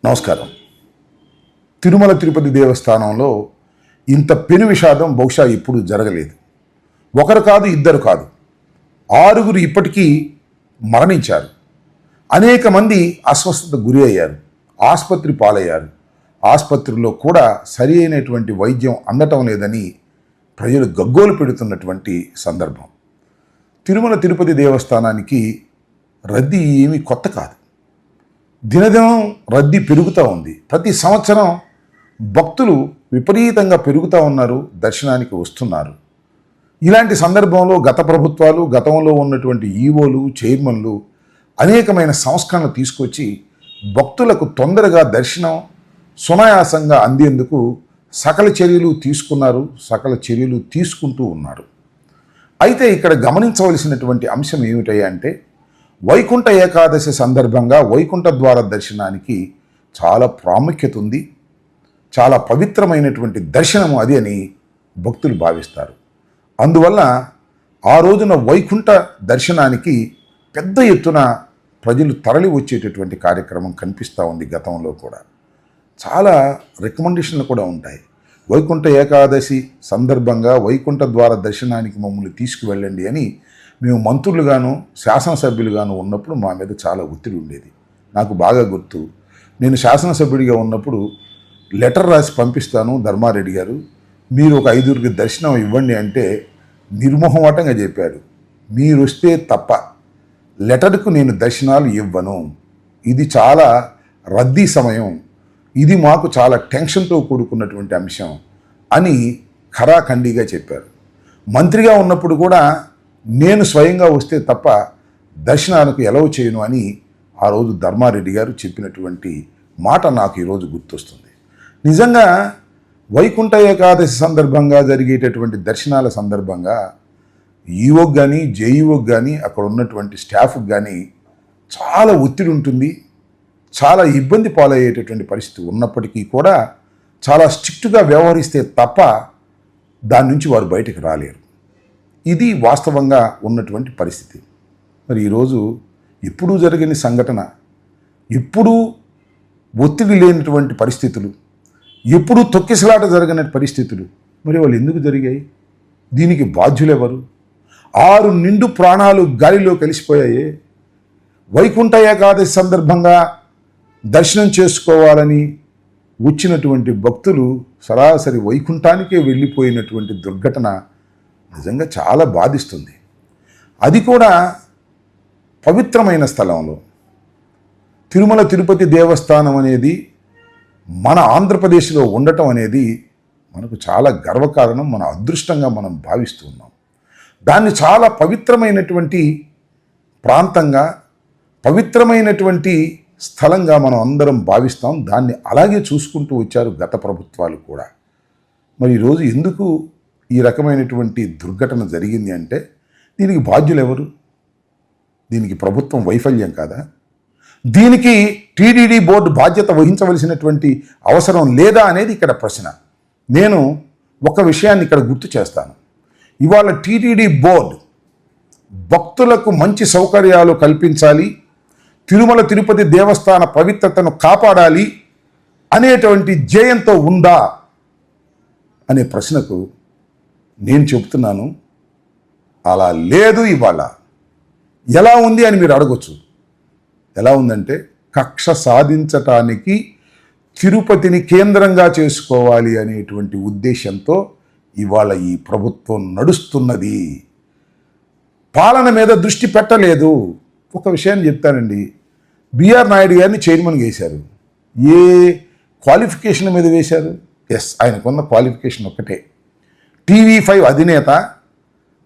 నమస్కారం. తిరుమల తిరుపతి దేవస్థానంలో ఇంత పెను విషాదం బహుశా ఎప్పుడు జరగలేదు. ఒకరు కాదు, ఇద్దరు కాదు, 6 ఇప్పటికీ మరణించారు. అనేక మంది అస్వస్థత గురి అయ్యారు, ఆసుపత్రి పాలయ్యారు. ఆసుపత్రిలో కూడా సరి అయినటువంటి వైద్యం అందటం లేదని ప్రజలు గగ్గోలు పెడుతున్నటువంటి సందర్భం. తిరుమల తిరుపతి దేవస్థానానికి రద్దీ ఏమీ కొత్త కాదు. దినదినం రద్దీ పెరుగుతూ ఉంది. ప్రతి సంవత్సరం భక్తులు విపరీతంగా పెరుగుతూ ఉన్నారు, దర్శనానికి వస్తున్నారు. ఇలాంటి సందర్భంలో గత ప్రభుత్వాలు, గతంలో ఉన్నటువంటి ఈవోలు, చైర్మన్లు అనేకమైన సంస్కరణలు తీసుకొచ్చి భక్తులకు తొందరగా దర్శనం సునాయాసంగా అందేందుకు సకల చర్యలు తీసుకున్నారు, సకల చర్యలు తీసుకుంటూ ఉన్నారు. అయితే ఇక్కడ గమనించవలసినటువంటి అంశం ఏమిటయ్యా అంటే, వైకుంఠ ఏకాదశి సందర్భంగా వైకుంఠ ద్వార దర్శనానికి చాలా ప్రాముఖ్యత ఉంది. చాలా పవిత్రమైనటువంటి దర్శనము అది అని భక్తులు భావిస్తారు. అందువల్ల ఆ రోజున వైకుంఠ దర్శనానికి పెద్ద ఎత్తున ప్రజలు తరలి వచ్చేటటువంటి కార్యక్రమం కనిపిస్తూ ఉంది. గతంలో కూడా చాలా రికమెండేషన్లు కూడా ఉంటాయి. వైకుంఠ ఏకాదశి సందర్భంగా వైకుంఠ ద్వార దర్శనానికి మమ్మల్ని తీసుకువెళ్ళండి అని మేము మంత్రులుగాను శాసనసభ్యులుగాను ఉన్నప్పుడు మా మీద చాలా ఒత్తిడి ఉండేది. నాకు బాగా గుర్తు, నేను శాసనసభ్యుడిగా ఉన్నప్పుడు లెటర్ రాసి పంపిస్తాను, ధర్మారెడ్డి గారు మీరు ఒక 5 దర్శనం ఇవ్వండి అంటే నిర్మోహమాటంగా చెప్పారు, మీరు వస్తే తప్ప లెటర్కు నేను దర్శనాలు ఇవ్వను, ఇది చాలా రద్దీ సమయం, ఇది మాకు చాలా టెన్షన్తో కూడుకున్నటువంటి అంశం అని ఖరాఖండిగా చెప్పారు. మంత్రిగా ఉన్నప్పుడు కూడా నేను స్వయంగా వస్తే తప్ప దర్శనాలకు ఎలవ్ చేయను అని ఆ రోజు ధర్మారెడ్డి గారు చెప్పినటువంటి మాట నాకు ఈరోజు గుర్తొస్తుంది. నిజంగా వైకుంఠ ఏకాదశి సందర్భంగా జరిగేటటువంటి దర్శనాల సందర్భంగా ఈవోకి కానీ జేఈఓకి కానీ అక్కడ ఉన్నటువంటి స్టాఫ్కి కానీ చాలా ఒత్తిడి ఉంటుంది, చాలా ఇబ్బంది పాలయ్యేటటువంటి పరిస్థితి ఉన్నప్పటికీ కూడా చాలా స్ట్రిక్ట్గా వ్యవహరిస్తే తప్ప దాని నుంచి వారు బయటకు రాలేరు. ఇది వాస్తవంగా ఉన్నటువంటి పరిస్థితి. మరి ఈరోజు ఎప్పుడూ జరగని సంఘటన, ఎప్పుడూ ఒత్తిడి లేనటువంటి పరిస్థితులు, ఎప్పుడూ తొక్కిసలాట జరగని పరిస్థితులు, మరి వాళ్ళు ఎందుకు జరిగాయి? దీనికి బాధ్యులెవరు? 6 నిండు ప్రాణాలు గాలిలో కలిసిపోయాయి. వైకుంఠ ఏకాదశి సందర్భంగా దర్శనం చేసుకోవాలని వచ్చినటువంటి భక్తులు సరాసరి వైకుంఠానికే వెళ్ళిపోయినటువంటి దుర్ఘటన నిజంగా చాలా బాధిస్తుంది. అది కూడా పవిత్రమైన స్థలంలో. తిరుమల తిరుపతి దేవస్థానం అనేది మన ఆంధ్రప్రదేశ్లో ఉండటం అనేది మనకు చాలా గర్వకారణం, మన అదృష్టంగా మనం భావిస్తూ ఉన్నాం. దాన్ని చాలా పవిత్రమైనటువంటి ప్రాంతంగా, పవిత్రమైనటువంటి స్థలంగా మనం అందరం భావిస్తాం. దాన్ని అలాగే చూసుకుంటూ వచ్చారు గత ప్రభుత్వాలు కూడా. మరి ఈరోజు ఎందుకు ఈ రకమైనటువంటి దుర్ఘటన జరిగింది అంటే దీనికి బాధ్యులు ఎవరు? దీనికి ప్రభుత్వం వైఫల్యం కాదా? దీనికి టీటీడీ బోర్డు బాధ్యత వహించవలసినటువంటి అవసరం లేదా అనేది ఇక్కడ ప్రశ్న. నేను ఒక విషయాన్ని ఇక్కడ గుర్తు చేస్తాను. ఇవాళ టీటీడీ బోర్డు భక్తులకు మంచి సౌకర్యాలు కల్పించాలి, తిరుమల తిరుపతి దేవస్థాన పవిత్రతను కాపాడాలి అనేటువంటి ధ్యేయంతో ఉందా అనే ప్రశ్నకు నేను చెప్తున్నాను, అలా లేదు. ఇవాళ ఎలా ఉంది అని మీరు అడగొచ్చు. ఎలా ఉందంటే, కక్ష సాధించటానికి తిరుపతిని కేంద్రంగా చేసుకోవాలి అనేటువంటి ఉద్దేశంతో ఇవాళ ఈ ప్రభుత్వం నడుస్తున్నది. పాలన మీద దృష్టి పెట్టలేదు. ఒక విషయాన్ని చెప్తానండి, బిఆర్ నాయుడు గారిని చైర్మన్గా వేశారు. ఏ క్వాలిఫికేషన్ మీద వేశారు? ఎస్, ఆయనకున్న క్వాలిఫికేషన్ ఒక్కటే. TV5 అధినేత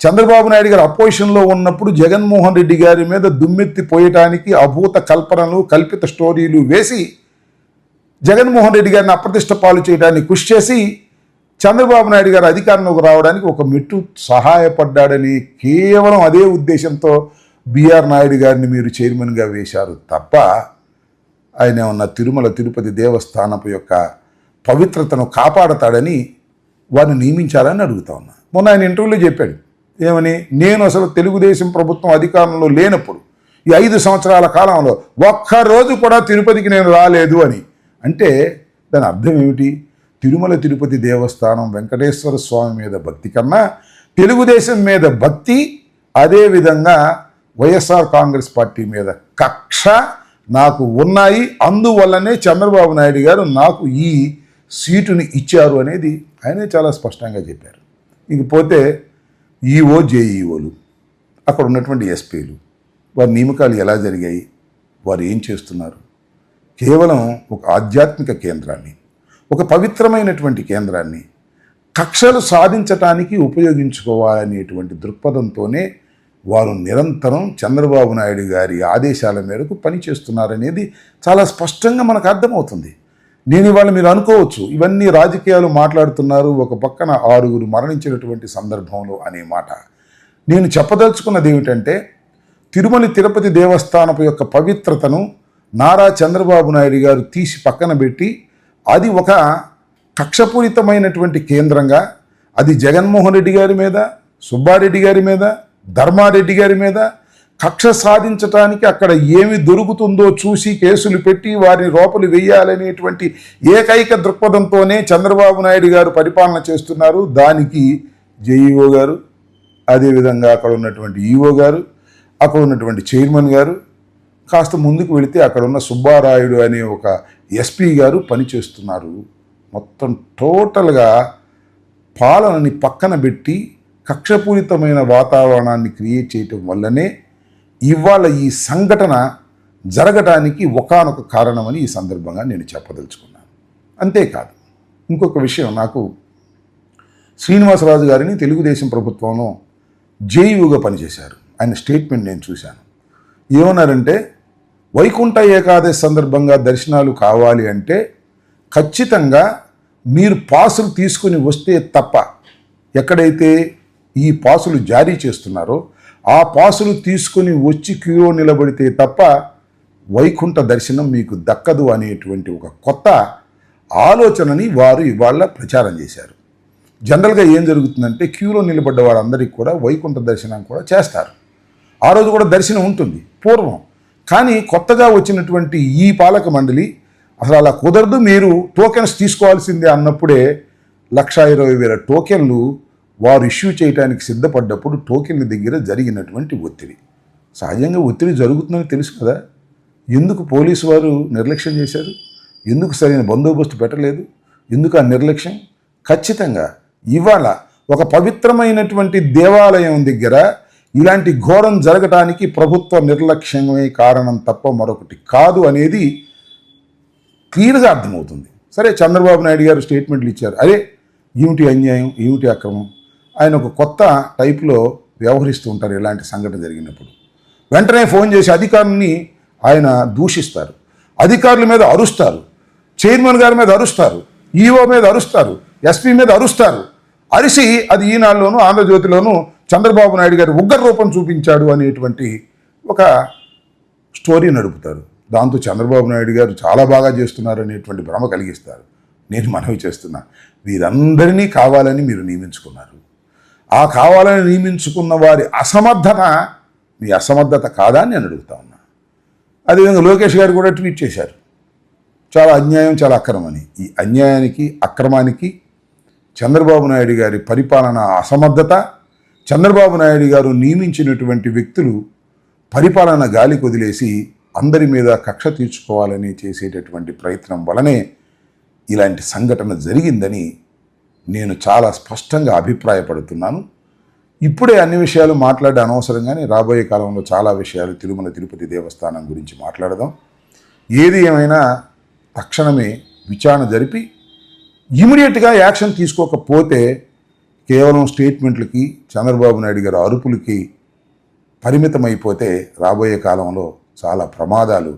చంద్రబాబు నాయుడు గారు అపోజిషన్లో ఉన్నప్పుడు జగన్మోహన్ రెడ్డి గారి మీద దుమ్మెత్తి పోయటానికి అభూత కల్పనలు, కల్పిత స్టోరీలు వేసి జగన్మోహన్ రెడ్డి గారిని అప్రతిష్ట పాలు చేయడానికి కృషి చేసి చంద్రబాబు నాయుడు గారు అధికారంలోకి రావడానికి ఒక మెట్టు సహాయపడ్డాడని కేవలం అదే ఉద్దేశంతో బిఆర్ నాయుడు గారిని మీరు చైర్మన్గా వేశారు తప్ప ఆయన ఏమన్నా తిరుమల తిరుపతి దేవస్థానపు యొక్క పవిత్రతను కాపాడతాడని వారిని నియమించాలని అడుగుతా ఉన్నా. మొన్న ఆయన ఇంటర్వ్యూలో చెప్పాడు, ఏమని, నేను అసలు తెలుగుదేశం ప్రభుత్వం అధికారంలో లేనప్పుడు ఈ 5 సంవత్సరాల కాలంలో ఒక్కరోజు కూడా తిరుపతికి నేను రాలేదు అని. అంటే దాని అర్థం ఏమిటి? తిరుమల తిరుపతి దేవస్థానం వెంకటేశ్వర స్వామి మీద భక్తి కన్నా తెలుగుదేశం మీద భక్తి, అదేవిధంగా వైఎస్ఆర్ కాంగ్రెస్ పార్టీ మీద కక్ష నాకు ఉన్నాయి. అందువల్లనే చంద్రబాబు నాయుడు గారు నాకు ఈ సీటుని ఇచ్చారు అనేది ఆయనే చాలా స్పష్టంగా చెప్పారు. ఇకపోతే ఈఓ, జేఈఓలు, అక్కడ ఉన్నటువంటి ఎస్పీలు, వారి నియామకాలు ఎలా జరిగాయి, వారు ఏం చేస్తున్నారు? కేవలం ఒక ఆధ్యాత్మిక కేంద్రాన్ని, ఒక పవిత్రమైనటువంటి కేంద్రాన్ని కక్షలు సాధించటానికి ఉపయోగించుకోవాలనేటువంటి దృక్పథంతోనే వారు నిరంతరం చంద్రబాబు నాయుడు గారి ఆదేశాల మేరకు పనిచేస్తున్నారనేది చాలా స్పష్టంగా మనకు అర్థమవుతుంది. నేను ఇవాళ మీరు అనుకోవచ్చు ఇవన్నీ రాజకీయాలు మాట్లాడుతున్నారు, ఒక పక్కన 6 మరణించినటువంటి సందర్భంలో అనే మాట. నేను చెప్పదలుచుకున్నది ఏమిటంటే, తిరుమల తిరుపతి దేవస్థానపు యొక్క పవిత్రతను నారా చంద్రబాబు నాయుడు గారు తీసి పక్కన పెట్టి అది ఒక కక్షపూరితమైనటువంటి కేంద్రంగా, అది జగన్మోహన్ రెడ్డి గారి మీద, సుబ్బారెడ్డి గారి మీద, ధర్మారెడ్డి గారి మీద కక్ష సాధించటానికి అక్కడ ఏమి దొరుకుతుందో చూసి కేసులు పెట్టి వారిని లోపలి వేయాలనేటువంటి ఏకైక దృక్పథంతోనే చంద్రబాబు నాయుడు గారు పరిపాలన చేస్తున్నారు. దానికి జేఈఓ గారు, అదేవిధంగా అక్కడ ఉన్నటువంటి ఈఓ గారు, అక్కడ ఉన్నటువంటి చైర్మన్ గారు, కాస్త ముందుకు వెళితే అక్కడ ఉన్న సుబ్బారాయుడు అనే ఒక ఎస్పీ గారు పనిచేస్తున్నారు. మొత్తం టోటల్గా పాలనని పక్కన పెట్టి కక్షపూరితమైన వాతావరణాన్ని క్రియేట్ చేయటం వల్లనే ఇవాళ ఈ సంఘటన జరగడానికి ఒకానొక కారణమని ఈ సందర్భంగా నేను చెప్పదలుచుకున్నాను. అంతేకాదు, ఇంకొక విషయం, నాకు శ్రీనివాసరాజు గారిని తెలుగుదేశం ప్రభుత్వంలో జేఈఓగా పనిచేశారు. ఆయన స్టేట్మెంట్ నేను చూశాను. ఏమన్నారంటే, వైకుంఠ ఏకాదశి సందర్భంగా దర్శనాలు కావాలి అంటే ఖచ్చితంగా మీరు పాసులు తీసుకుని వస్తే తప్ప, ఎక్కడైతే ఈ పాసులు జారీ చేస్తున్నారో ఆ పాసులు తీసుకుని వచ్చి క్యూలో నిలబడితే తప్ప వైకుంఠ దర్శనం మీకు దక్కదు అనేటువంటి ఒక కొత్త ఆలోచనని వారు ఇవాళ ప్రచారం చేశారు. జనరల్గా ఏం జరుగుతుందంటే, క్యూలో నిలబడ్డ వారందరికీ కూడా వైకుంఠ దర్శనం కూడా చేస్తారు. ఆ రోజు కూడా దర్శనం ఉంటుంది పూర్వం. కానీ కొత్తగా వచ్చినటువంటి ఈ పాలక మండలి అసలు అలా కుదరదు, మీరు టోకెన్స్ తీసుకోవాల్సిందే అన్నప్పుడే 1,20,000 టోకెన్లు వారు ఇష్యూ చేయడానికి సిద్ధపడ్డప్పుడు టోకెన్ల దగ్గర జరిగినటువంటి ఒత్తిడి. సహజంగా ఒత్తిడి జరుగుతుందని తెలుసు కదా, ఎందుకు పోలీసు వారు నిర్లక్ష్యం చేశారు? ఎందుకు సరైన బందోబస్తు పెట్టలేదు? ఎందుకు ఆ నిర్లక్ష్యం? ఖచ్చితంగా ఇవాళ ఒక పవిత్రమైనటువంటి దేవాలయం దగ్గర ఇలాంటి ఘోరం జరగటానికి ప్రభుత్వ నిర్లక్ష్యమే కారణం తప్ప మరొకటి కాదు అనేది క్లియర్గా అర్థమవుతుంది. సరే, చంద్రబాబు నాయుడు గారు స్టేట్మెంట్లు ఇచ్చారు. అరే ఏమిటి అన్యాయం, ఏమిటి అక్రమం? ఆయన ఒక కొత్త టైప్లో వ్యవహరిస్తూ ఉంటారు ఇలాంటి సంఘటన జరిగినప్పుడు. వెంటనే ఫోన్ చేసి అధికారులని ఆయన దూషిస్తారు, అధికారుల మీద అరుస్తారు, చైర్మన్ గారి మీద అరుస్తారు, ఈఓ మీద అరుస్తారు, ఎస్పీ మీద అరుస్తారు. అరిసి అది ఈనాడులోనూ ఆంధ్రజ్యోతిలోనూ చంద్రబాబు నాయుడు గారి ఉగ్ర రూపం చూపించాడు అనేటువంటి ఒక స్టోరీ నడుపుతారు. దాంతో చంద్రబాబు నాయుడు గారు చాలా బాగా చేస్తున్నారు అనేటువంటి భ్రమ కలిగిస్తారు. నేను మనవి చేస్తున్నా, వీరందరినీ కావాలని మీరు నియమించుకున్నారు. ఆ కావాలని నియమించుకున్న వారి అసమర్థత మీ అసమర్థత కాదా అని నేను అడుగుతా ఉన్నా. అదేవిధంగా లోకేష్ గారు కూడా ట్వీట్ చేశారు, చాలా అన్యాయం, చాలా అక్రమని. ఈ అన్యాయానికి, అక్రమానికి చంద్రబాబు నాయుడు గారి పరిపాలన అసమర్థత, చంద్రబాబు నాయుడు గారు నియమించినటువంటి వ్యక్తులు పరిపాలన గాలి కొదిలేసి అందరి మీద కక్ష తీర్చుకోవాలని చేసేటటువంటి ప్రయత్నం వలనే ఇలాంటి సంఘటన జరిగిందని నేను చాలా స్పష్టంగా అభిప్రాయపడుతున్నాను. ఇప్పుడే అన్ని విషయాలు మాట్లాడే అనవసరంగానే రాబోయే కాలంలో చాలా విషయాలు తిరుమల తిరుపతి దేవస్థానం గురించి మాట్లాడదాం. ఏది ఏమైనా తక్షణమే విచారణ జరిపి ఇమీడియట్గా యాక్షన్ తీసుకోకపోతే కేవలం స్టేట్మెంట్లకి, చంద్రబాబు నాయుడు గారి అరుపులకి పరిమితమైపోతే రాబోయే కాలంలో చాలా ప్రమాదాలు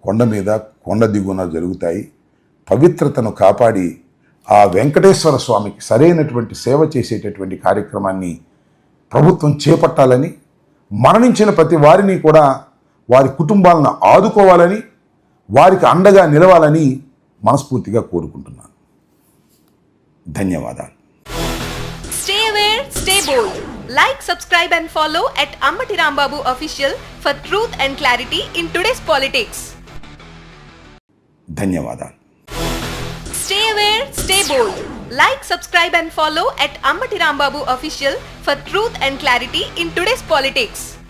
కొండ మీద కొండ దిగువన జరుగుతాయి. పవిత్రతను కాపాడి ఆ వెంకటేశ్వర స్వామికి సరైనటువంటి సేవ చేసేటటువంటి కార్యక్రమాన్ని ప్రభుత్వం చేపట్టాలని, మరణించిన ప్రతి వారిని కూడా వారి కుటుంబాలను ఆదుకోవాలని, వారికి అండగా నిలవాలని మనస్ఫూర్తిగా కోరుకుంటున్నాను. ధన్యవాదాలు. Stay aware, stay bold. Like, subscribe and follow at Ambati Rambabu Official for truth and clarity in today's politics. ధన్యవాదాలు. Stay aware, stay bold. Like, subscribe and follow at Ammati Rambabu Official for truth and clarity in today's politics.